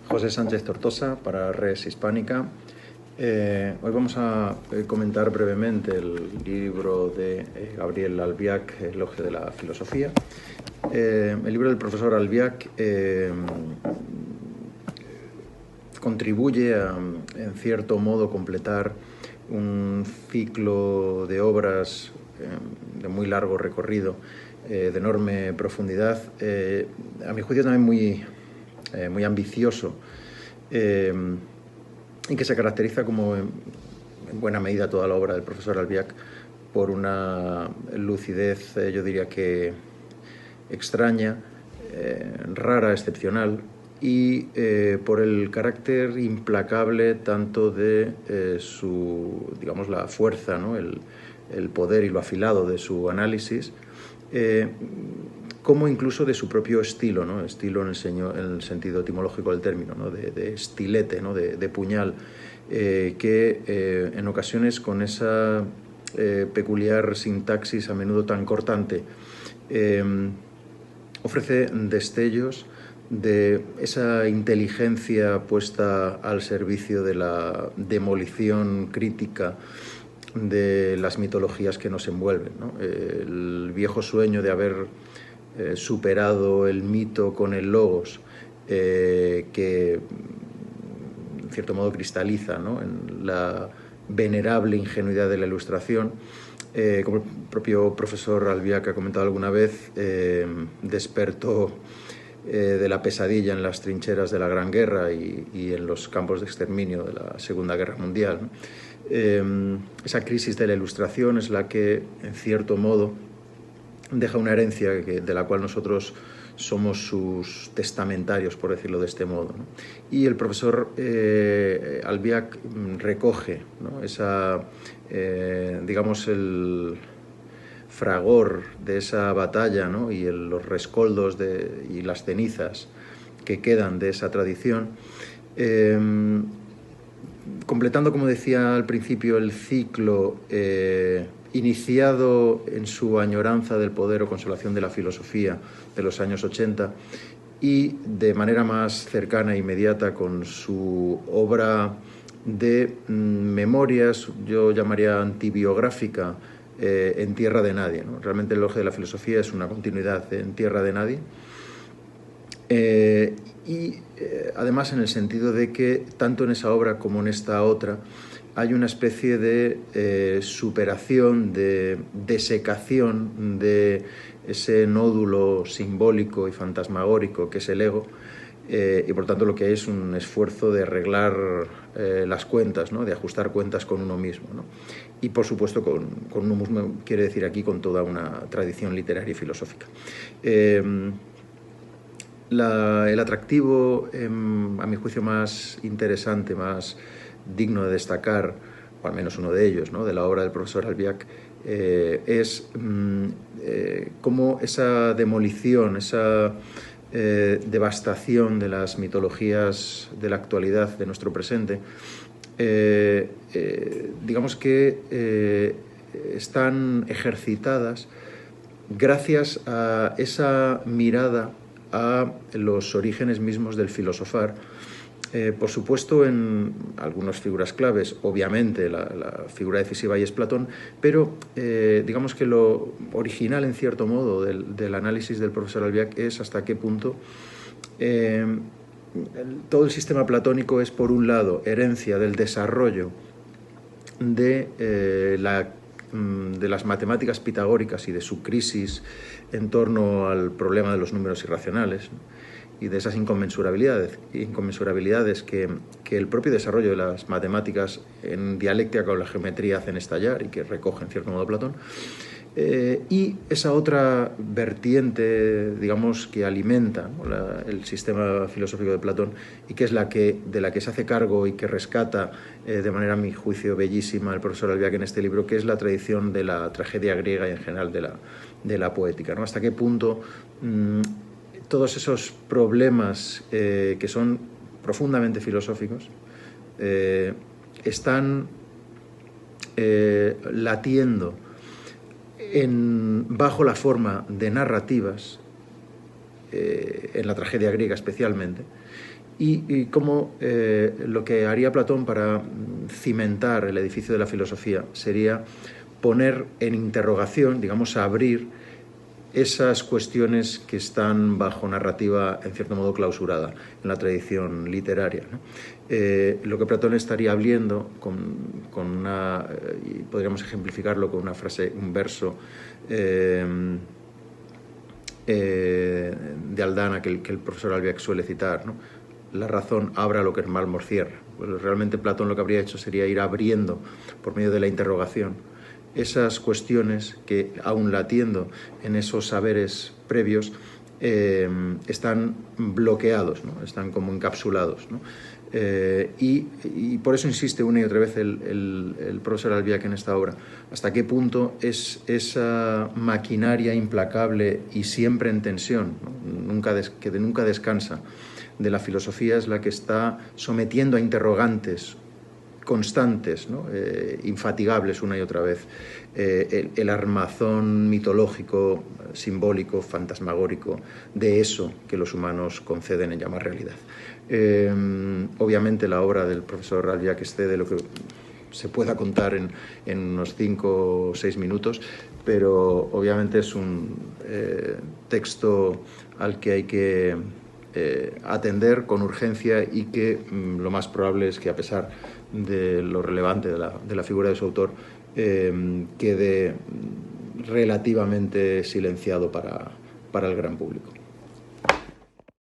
José Sánchez Tortosa para Res Hispánica. Hoy vamos a comentar brevemente el libro de Gabriel Albiac, Elogio de la Filosofía. El libro del profesor Albiac contribuye a, en cierto modo, completar un ciclo de obras de muy largo recorrido, de enorme profundidad, a mi juicio también muy ambicioso, y que se caracteriza como en buena medida toda la obra del profesor Albiac por una lucidez, yo diría que extraña, rara, excepcional, y por el carácter implacable tanto de su, digamos, la fuerza, ¿no? el poder y lo afilado de su análisis, como incluso de su propio estilo, ¿no? Estilo en el sentido etimológico del término, ¿no? de estilete, ¿no? de puñal, que en ocasiones con esa peculiar sintaxis a menudo tan cortante ofrece destellos de esa inteligencia puesta al servicio de la demolición crítica de las mitologías que nos envuelven, ¿no? El viejo sueño de haber superado el mito con el logos, que en cierto modo cristaliza, ¿no? en la venerable ingenuidad de la Ilustración, como el propio profesor Albiac ha comentado alguna vez, despertó de la pesadilla en las trincheras de la Gran Guerra y en los campos de exterminio de la Segunda Guerra Mundial, ¿no? Esa crisis de la Ilustración es la que, en cierto modo, deja una herencia de la cual nosotros somos sus testamentarios, por decirlo de este modo, ¿no? Y el profesor Albiac recoge, ¿no? esa, digamos, el fragor de esa batalla, ¿no? y los rescoldos y las cenizas que quedan de esa tradición, completando, como decía al principio, el ciclo iniciado en su añoranza del poder o consolación de la filosofía de los años 80 y de manera más cercana e inmediata con su obra de memorias, yo llamaría antibiográfica, en Tierra de Nadie, ¿no? Realmente el elogio de la filosofía es una continuidad en Tierra de Nadie, además en el sentido de que tanto en esa obra como en esta otra hay una especie de superación, de desecación de ese nódulo simbólico y fantasmagórico que es el ego, y por tanto lo que hay es un esfuerzo de arreglar las cuentas, ¿no? de ajustar cuentas con uno mismo, ¿no? Y por supuesto con uno mismo quiere decir aquí con toda una tradición literaria y filosófica. El atractivo, a mi juicio, más interesante, más digno de destacar, o al menos uno de ellos, ¿no? de la obra del profesor Albiac, es cómo esa demolición, esa devastación de las mitologías de la actualidad, de nuestro presente, digamos que están ejercitadas gracias a esa mirada a los orígenes mismos del filosofar, por supuesto en algunas figuras claves, obviamente la figura decisiva ahí es Platón, pero digamos que lo original en cierto modo del análisis del profesor Albiac es hasta qué punto todo el sistema platónico es, por un lado, herencia del desarrollo de las matemáticas pitagóricas y de su crisis en torno al problema de los números irracionales, ¿no? y de esas inconmensurabilidades que el propio desarrollo de las matemáticas en dialéctica con la geometría hacen estallar y que recoge en cierto modo Platón, y esa otra vertiente, digamos, que alimenta, ¿no? el sistema filosófico de Platón y que es de la que se hace cargo y que rescata de manera, a mi juicio, bellísima el profesor Albiac en este libro, que es la tradición de la tragedia griega y en general de la poética, ¿no? Hasta qué punto todos esos problemas que son profundamente filosóficos están latiendo bajo la forma de narrativas en la tragedia griega especialmente, y cómo lo que haría Platón para cimentar el edificio de la filosofía sería poner en interrogación, digamos, abrir esas cuestiones que están bajo narrativa, en cierto modo, clausurada en la tradición literaria, ¿no? Lo que Platón estaría abriendo con una, y podríamos ejemplificarlo con una frase, un verso de Aldana que el profesor Albiach suele citar, ¿no? La razón abra lo que el mármol cierra. Pues realmente Platón lo que habría hecho sería ir abriendo, por medio de la interrogación, esas cuestiones que, aun latiendo en esos saberes previos, están bloqueados, ¿no? Están como encapsulados, ¿no? Y por eso insiste una y otra vez el profesor Albiach en esta obra. ¿Hasta qué punto es esa maquinaria implacable y siempre en tensión, ¿no? que nunca descansa, de la filosofía, es la que está sometiendo a interrogantes constantes, ¿no? Infatigables una y otra vez, el armazón mitológico, simbólico, fantasmagórico de eso que los humanos conceden en llamar realidad. Obviamente la obra del profesor Albiach excede lo que se pueda contar en unos 5 o 6 minutos, pero obviamente es un texto al que hay que atender con urgencia, y que lo más probable es que, a pesar de lo relevante de la figura de su autor, quede relativamente silenciado para el gran público.